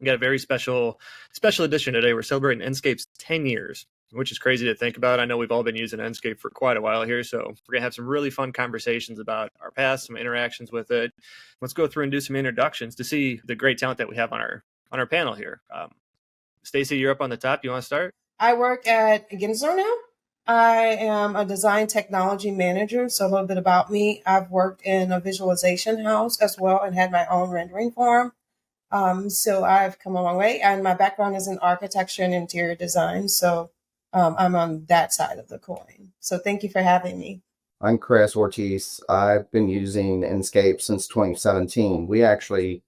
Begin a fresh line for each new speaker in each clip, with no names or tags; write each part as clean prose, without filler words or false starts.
We got a very special edition today. We're celebrating Enscape's 10 years, which is crazy to think about. I know we've all been using Enscape for quite a while here, so we're going to have some really fun conversations about our past, some interactions with it. Let's go through and do some introductions to see the great talent that we have on our panel here. Stacy, you're up on the top. You want to start?
I work at Gensler now. I am a design technology manager. So a little bit about me. I've worked in a visualization house as well and had my own rendering farm. So I've come a long way, and my background is in architecture and interior design. So I'm on that side of the coin. So thank you for having me.
I'm Chris Ortiz. I've been using Enscape since 2017. We actually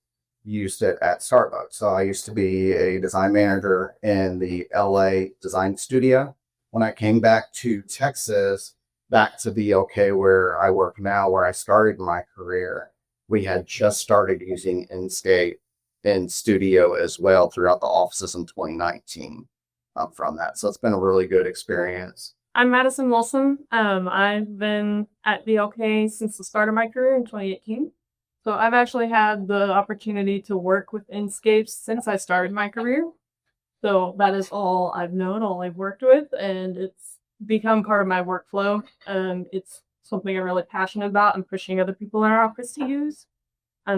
used it at Starbucks. So I used to be a design manager in the LA design studio. When I came back to Texas, back to BLK where I work now, where I started my career, we had just started using Enscape in studio as well throughout the offices in 2019 from that. So it's been a really good experience.
I'm Madison Wilson. I've been at BLK since the start of my career in 2018. So I've actually had the opportunity to work with Enscape since I started my career. So that is all I've known, all I've worked with, and it's become part of my workflow. It's something I'm really passionate about and pushing other people in our office to use.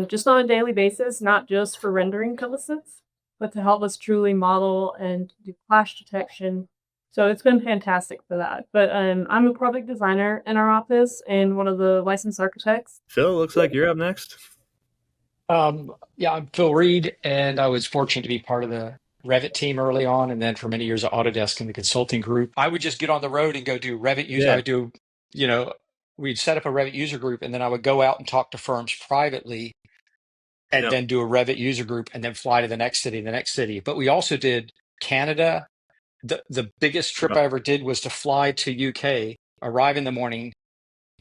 Just on a daily basis, not just for rendering colorsets, but to help us truly model and do clash detection. So it's been fantastic for that. But I'm a product designer in our office and one of the licensed architects.
Phil, looks like you're up next.
Yeah, I'm Phil Reed, and I was fortunate to be part of the Revit team early on, and then for many years at Autodesk in the consulting group. I would just get on the road and go do Revit use. I would do, we'd set up a Revit user group, and then I would go out and talk to firms privately and then do a Revit user group and then fly to the next city. But we also did Canada. The biggest trip I ever did was to fly to UK, arrive in the morning,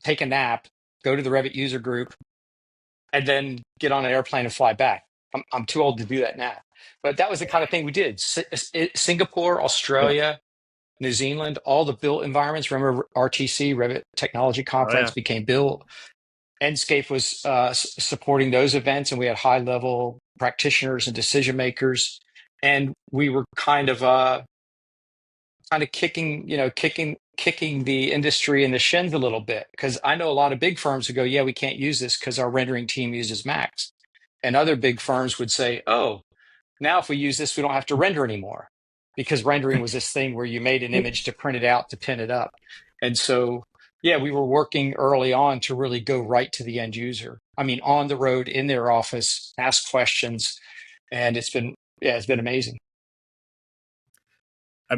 take a nap, go to the Revit user group, and then get on an airplane and fly back. I'm too old to do that now. But that was the kind of thing we did. Singapore, Australia, New Zealand, all the built environments. Remember RTC, Revit Technology Conference, became built. Enscape was supporting those events, and we had high-level practitioners and decision makers. And we were kind of kicking the industry in the shins a little bit, because I know a lot of big firms who go, yeah, we can't use this because our rendering team uses Max. And other big firms would say, oh, now if we use this, we don't have to render anymore, because rendering was this thing where you made an image to print it out, to pin it up. And so, yeah, we were working early on to really go right to the end user. I mean, on the road, in their office, ask questions. And it's been amazing.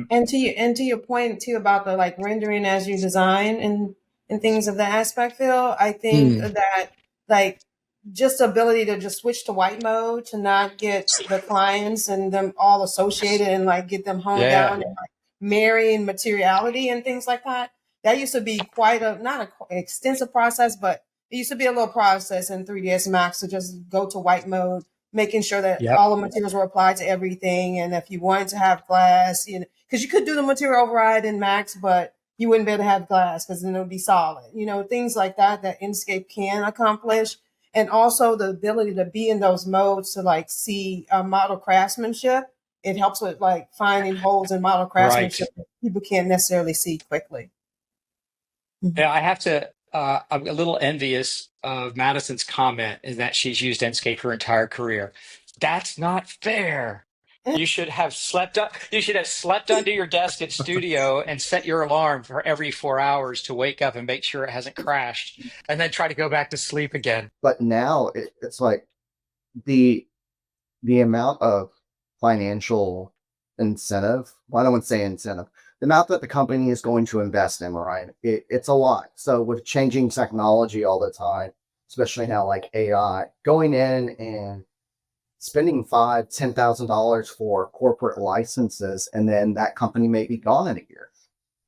And to your point too about the like rendering as you design and things of that aspect, Phil, I think that like just the ability to just switch to white mode, to not get the clients and them all associated and like get them honed down and like marrying materiality and things like that. That used to be quite not an extensive process, but it used to be a little process in 3ds Max to just go to white mode, making sure that all the materials were applied to everything. And if you wanted to have glass, because you could do the material override in Max, but you wouldn't be able to have glass because then it would be solid. Things like that Enscape can accomplish. And also the ability to be in those modes to like see model craftsmanship. It helps with like finding holes in model craftsmanship that people can't necessarily see quickly.
Yeah, I have to, I'm a little envious of Madison's comment is that she's used Enscape her entire career. That's not fair. You should have slept under your desk at studio and set your alarm for every 4 hours to wake up and make sure it hasn't crashed, and then try to go back to sleep again.
But now it's like the amount of financial incentive. Well, I don't want to say incentive. The amount that the company is going to invest in, right? It's a lot. So with changing technology all the time, especially now like AI, going in and spending $5,000-$10,000 for corporate licenses, and then that company may be gone in a year.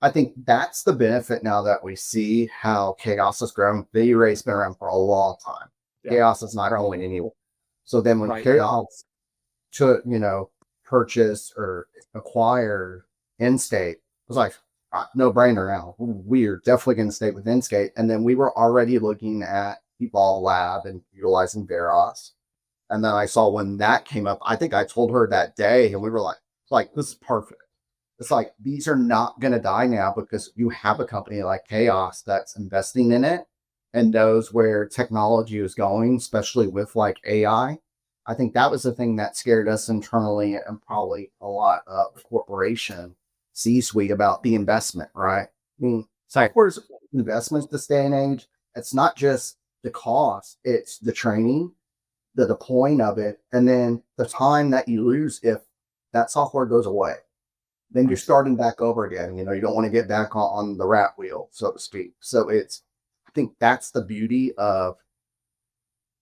I think that's the benefit now that we see how Chaos has grown. V-Ray's been around for a long time. Yeah. Chaos is not going anywhere. So then when Chaos took, purchase or acquire Enscape, it was like no brainer now. We're definitely going to stay with Enscape. And then we were already looking at Evolve Lab and utilizing Veros. And then I saw when that came up, I think I told her that day, and we were like, this is perfect. It's like, these are not going to die now because you have a company like Chaos that's investing in it and knows where technology is going, especially with like AI. I think that was the thing that scared us internally and probably a lot of corporation C-suite about the investment, right? I mean, software's investments this day and age. It's not just the cost, it's the training, the deploying of it, and then the time that you lose if that software goes away. Then you're starting back over again. You know, you don't want to get back on the rat wheel, so to speak. So I think that's the beauty of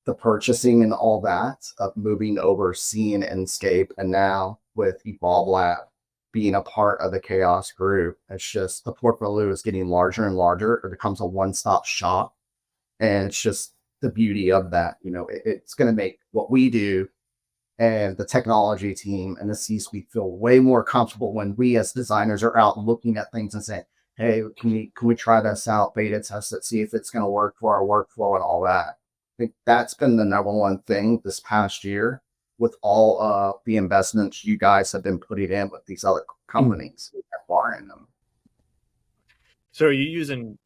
the purchasing and all that, of moving over, seeing Enscape, and now with Evolve Lab being a part of the Chaos group. It's just the portfolio is getting larger and larger. It becomes a one-stop shop. And it's just the beauty of that. You know, it's going to make what we do and the technology team and the C-suite feel way more comfortable when we as designers are out looking at things and saying, hey, can we try this out, beta test it, see if it's going to work for our workflow and all that. I think that's been the number one thing this past year with all the investments you guys have been putting in with these other companies acquiring them.
So are you using,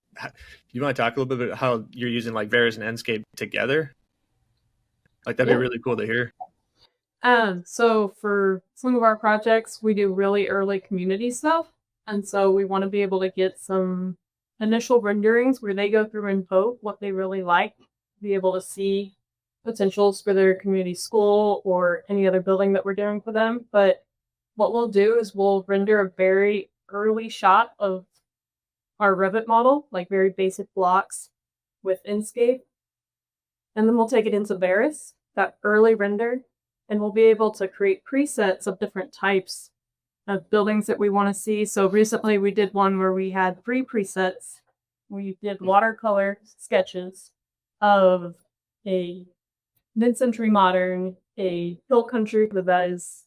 you want to talk a little bit about how you're using like Veris and Enscape together? Like that'd be really cool to hear.
So for some of our projects, we do really early community stuff. And so we want to be able to get some initial renderings where they go through and vote what they really like, be able to see potentials for their community school or any other building that we're doing for them. But what we'll do is we'll render a very early shot of our Revit model, like very basic blocks with Enscape. And then we'll take it into Veris, that early render, and we'll be able to create presets of different types of buildings that we want to see. So recently we did one where we had 3 presets. We did watercolor sketches of a mid-century modern, a hill country, that is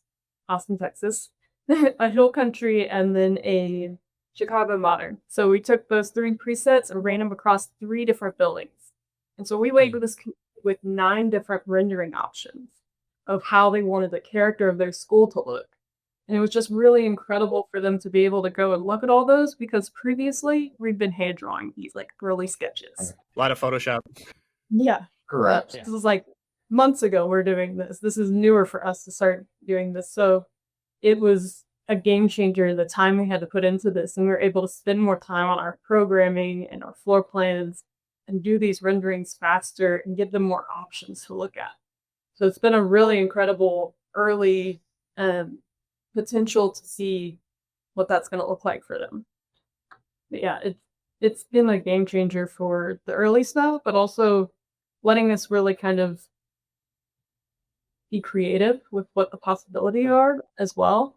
Austin, Texas, a hill country, and then a Chicago modern. So we took those 3 presets and ran them across 3 different buildings. And so we went with 9 different rendering options of how they wanted the character of their school to look. And it was just really incredible for them to be able to go and look at all those, because previously we'd been hand drawing these like early sketches.
A lot of Photoshop.
Yeah.
Correct.
This is like months ago we're doing this. This is newer for us to start doing this. So it was a game changer, the time we had to put into this, and we were able to spend more time on our programming and our floor plans and do these renderings faster and give them more options to look at. So it's been a really incredible early potential to see what that's going to look like for them. But yeah, it's been a game changer for the early stuff, but also letting us really kind of be creative with what the possibilities are as well.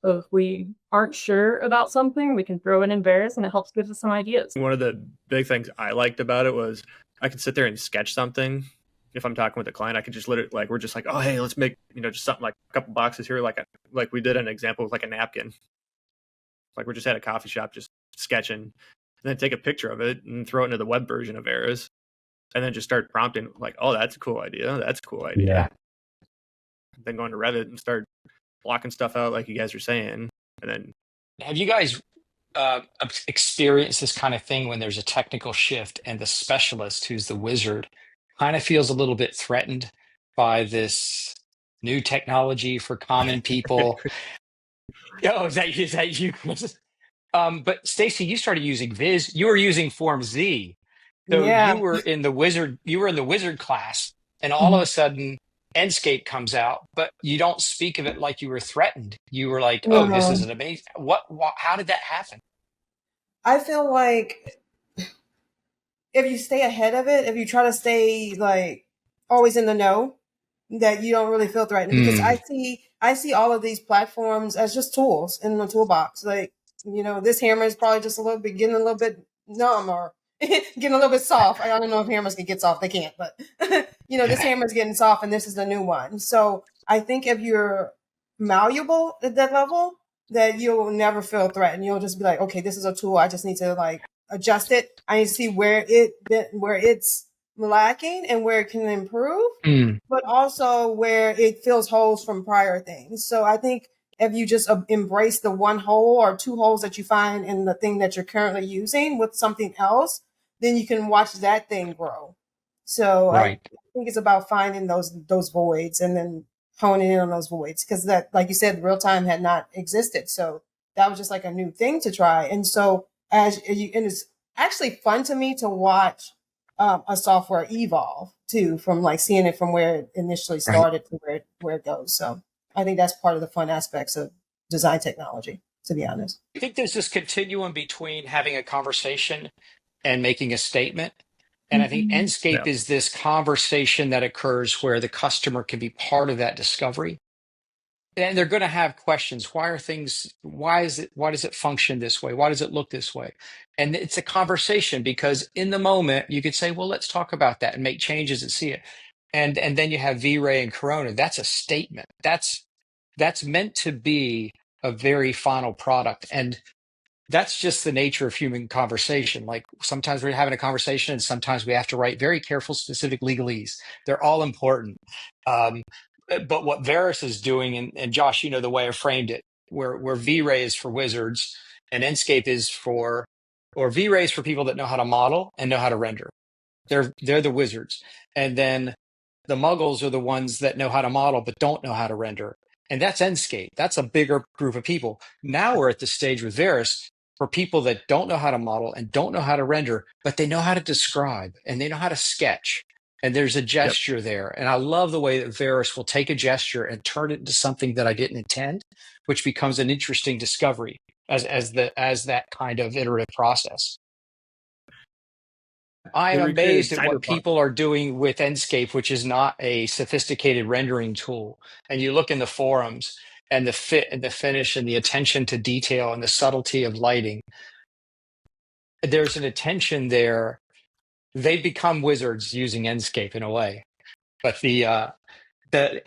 So if we aren't sure about something, we can throw it in Veris and it helps give us some ideas.
One of the big things I liked about it was I could sit there and sketch something. If I'm talking with a client, I could just literally, like, we're just like, oh, hey, let's make, just something like a couple boxes here, like we did an example with like a napkin. Like we're just at a coffee shop, just sketching, and then take a picture of it and throw it into the web version of Veris, and then just start prompting like, oh, that's a cool idea. That's a cool idea.
Yeah.
Then go into Revit and start blocking stuff out like you guys are saying. And then
have you guys experienced this kind of thing when there's a technical shift and the specialist, who's the wizard, kind of feels a little bit threatened by this new technology for common people? Oh, is that you? But Stacy, you started using Viz. You were using Form Z. So
Yeah.
you were in the wizard class, and all of a sudden Enscape comes out, but you don't speak of it like you were threatened. You were like, oh, this is an amazing. How did that happen?
I feel like if you stay ahead of it, if you try to stay like always in the know, that you don't really feel threatened, because I see all of these platforms as just tools in the toolbox. Like, this hammer is probably just getting a little bit numb or getting a little bit soft. I don't know if hammers can get soft. They can't, but this hammer is getting soft and this is the new one. So I think if you're malleable at that level, that you'll never feel threatened. You'll just be like, okay, this is a tool. I just need to like adjust it. I need to see where its lacking and where it can improve,
Mm.
but also where it fills holes from prior things. So I think if you just embrace the one hole or two holes that you find in the thing that you're currently using with something else, then you can watch that thing grow. So I
Right.
think it's about finding those voids and then honing in on those voids, because that, like you said, real time had not existed. So that was just like a new thing to try. And so and it's actually fun to me to watch a software evolve too, from like seeing it from where it initially
Right.
started to where it goes. So I think that's part of the fun aspects of design technology, to be honest.
I think there's this continuum between having a conversation and making a statement. And I think Enscape
Yeah.
is this conversation that occurs where the customer can be part of that discovery. And they're going to have questions. Why does it function this way? Why does it look this way? And it's a conversation, because in the moment you could say, well, let's talk about that and make changes and see it. And then you have V-Ray and Corona. That's a statement. That's meant to be a very final product. And that's just the nature of human conversation. Like sometimes we're having a conversation and sometimes we have to write very careful, specific legalese. They're all important. Um, but what Varus is doing, and Josh, you know, the way I framed it, where V-Ray is for wizards and Enscape is or V-Ray is for people that know how to model and know how to render. They're the wizards. And then the muggles are the ones that know how to model but don't know how to render. And that's Enscape. That's a bigger group of people. Now we're at the stage with Varus for people that don't know how to model and don't know how to render, but they know how to describe and they know how to sketch. And there's a gesture there. And I love the way that Varus will take a gesture and turn it into something that I didn't intend, which becomes an interesting discovery as that kind of iterative process. I
They
am
recreated
amazed at what
cyberpunk.
people are doing with Enscape, which is not a sophisticated rendering tool. And you look in the forums and the fit and the finish and the attention to detail and the subtlety of lighting. There's an attention there. They become wizards using Enscape in a way. But the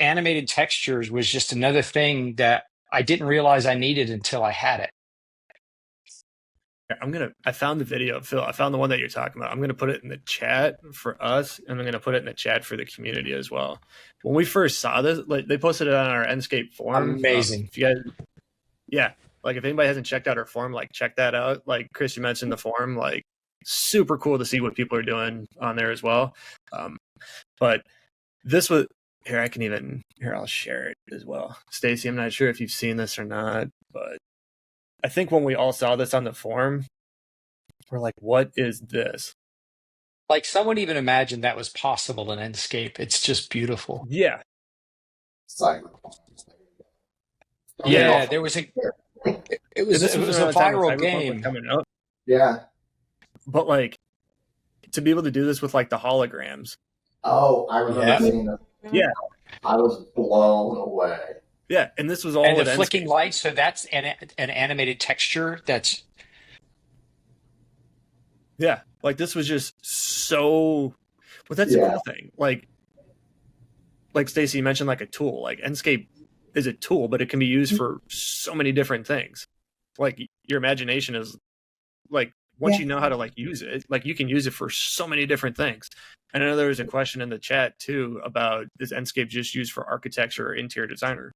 animated textures was just another thing that I didn't realize I needed until I had it.
I found the video, Phil. I found the one that you're talking about. I'm gonna put it in the chat for us, and I'm gonna put it in the chat for the community as well. When we first saw this, like they posted it on our Enscape forum.
Amazing.
If you guys, yeah, like if anybody hasn't checked out our forum, like check that out. Like Chris, you mentioned the forum, like super cool to see what people are doing on there as well. But this was here. I'll share it as well. Stacy, I'm not sure if you've seen this or not, but I think when we all saw this on the forum, we're like, what is this?
Like someone even imagined that was possible in Enscape. It's just beautiful.
Yeah.
Yeah, there was it was a viral game.
Coming out.
Yeah.
But like to be able to do this with like the holograms.
Oh, I remember seeing that.
Yeah.
I was blown away.
Yeah, and this was all
and the
with
flicking
Enscape.
lights. So that's an animated texture. That's
like this was just so. But that's the cool thing. Like Stacey mentioned, like a tool. Like Enscape is a tool, but it can be used for so many different things. Like your imagination is like once you know how to like use it, like you can use it for so many different things. And I know there was a question in the chat too about is Enscape just used for architecture or interior designer?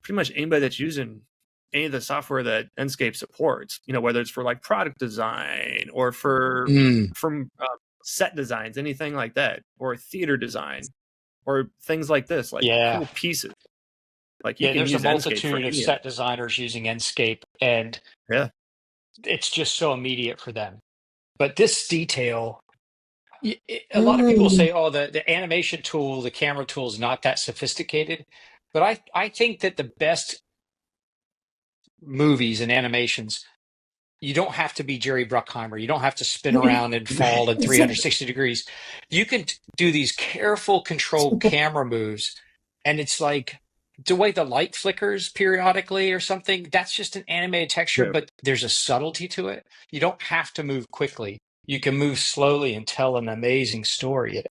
Pretty much anybody that's using any of the software that Enscape supports, you know, whether it's for like product design or for from set designs, anything like that, or theater design, or things like this, like cool pieces. Like you can
there's
use
a
Enscape
multitude of set designers using Enscape, and it's just so immediate for them. But this detail, a lot of people say, oh, the animation tool, the camera tool is not that sophisticated. But I think that the best movies and animations, you don't have to be Jerry Bruckheimer. You don't have to spin around and fall at 360 degrees. You can do these careful, controlled camera moves. And it's like the way the light flickers periodically or something, that's just an animated texture, but there's a subtlety to it. You don't have to move quickly. You can move slowly and tell an amazing story.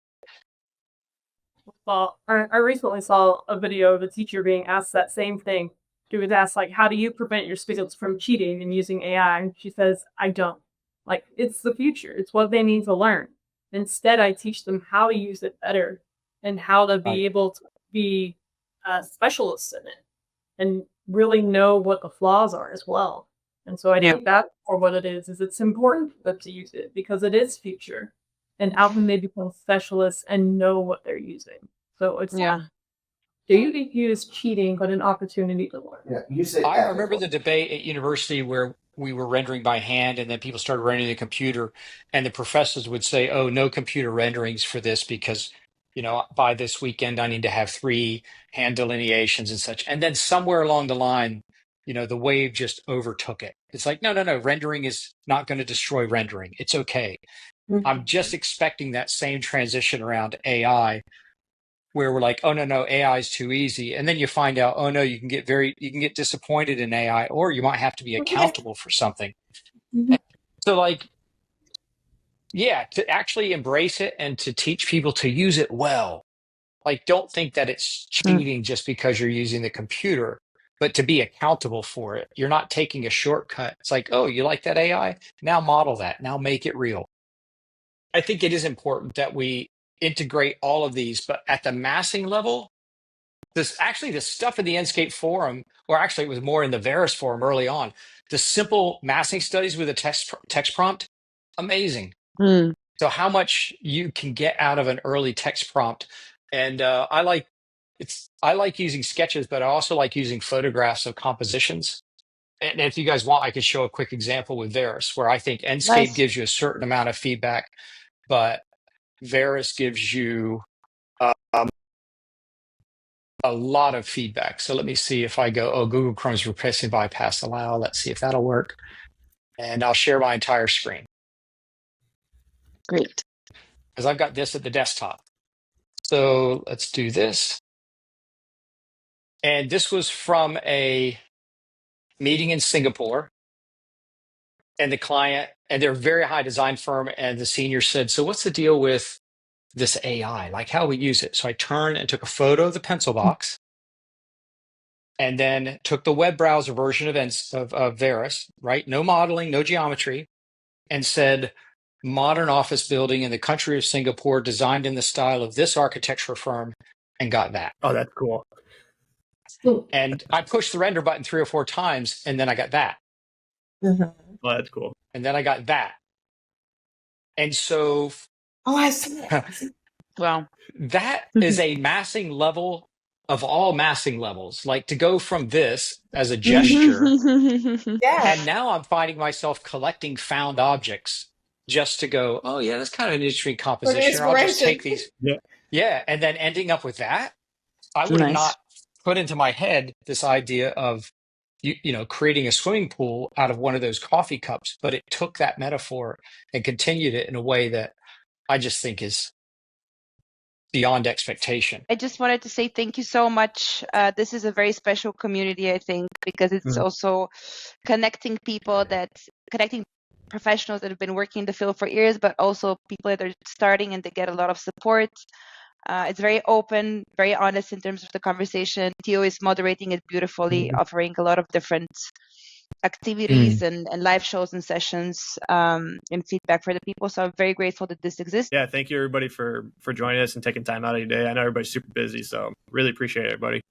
Well, I recently saw a video of a teacher being asked that same thing. She was asked, like, how do you prevent your students from cheating and using AI? And she says, I don't. Like, it's the future. It's what they need to learn. Instead, I teach them how to use it better and how to be able to be specialists in it and really know what the flaws are as well. And so I think that's for what it is it's important for them to use it because it is future. And how can they become specialists and know what they're using? So it's do you think you as cheating, but an opportunity to learn?
Yeah, you say
I remember the debate at university where we were rendering by hand and then people started rendering the computer and the professors would say, oh, no computer renderings for this because, by this weekend, I need to have 3 hand delineations and such. And then somewhere along the line, the wave just overtook it. It's like, no, rendering is not going to destroy rendering. It's okay. I'm just expecting that same transition around AI where we're like, oh no, AI is too easy. And then you find out, oh no, you can get disappointed in AI, or you might have to be accountable for something. So to actually embrace it and to teach people to use it well. Like, don't think that it's cheating just because you're using the computer, but to be accountable for it. You're not taking a shortcut. It's like, oh, you like that AI? Now model that. Now make it real. I think it is important that we integrate all of these, but at the massing level, the stuff in the Enscape forum, or actually it was more in the Veris forum early on, the simple massing studies with a text prompt, amazing. So how much you can get out of an early text prompt. And I like using sketches, but I also like using photographs of compositions. And if you guys want, I could show a quick example with Veris, where I think Enscape gives you a certain amount of feedback, but Veris gives you a lot of feedback. So let me see if I go, Google Chrome's replacing bypass allow. Let's see if that'll work. And I'll share my entire screen.
Great.
Because I've got this at the desktop. So let's do this. And this was from a meeting in Singapore. And the client, and they're a very high design firm, and the senior said, so what's the deal with this AI? Like, how we use it? So I turned and took a photo of the pencil box, and then took the web browser version of Veris, right? No modeling, no geometry, and said, modern office building in the country of Singapore, designed in the style of this architecture firm, and got that.
Oh, that's cool.
And I pushed the render button 3 or 4 times, and then I got that.
Oh, that's cool.
And then I got that. And so...
Oh, I see.
Wow.
That is a massing level of all massing levels. Like, to go from this as a gesture, and now I'm finding myself collecting found objects just to go, oh yeah, that's kind of an interesting composition. Or I'll just take these. Yeah. And then ending up with that, I would have not put into my head this idea of, creating a swimming pool out of one of those coffee cups, but it took that metaphor and continued it in a way that I just think is beyond expectation.
I just wanted to say thank you so much. This is a very special community, I think, because it's also connecting professionals that have been working in the field for years, but also people that are starting and they get a lot of support. It's very open, very honest in terms of the conversation. Theo is moderating it beautifully, offering a lot of different activities and live shows and sessions and feedback for the people. So I'm very grateful that this exists.
Yeah, thank you everybody for joining us and taking time out of your day. I know everybody's super busy, so really appreciate it, everybody.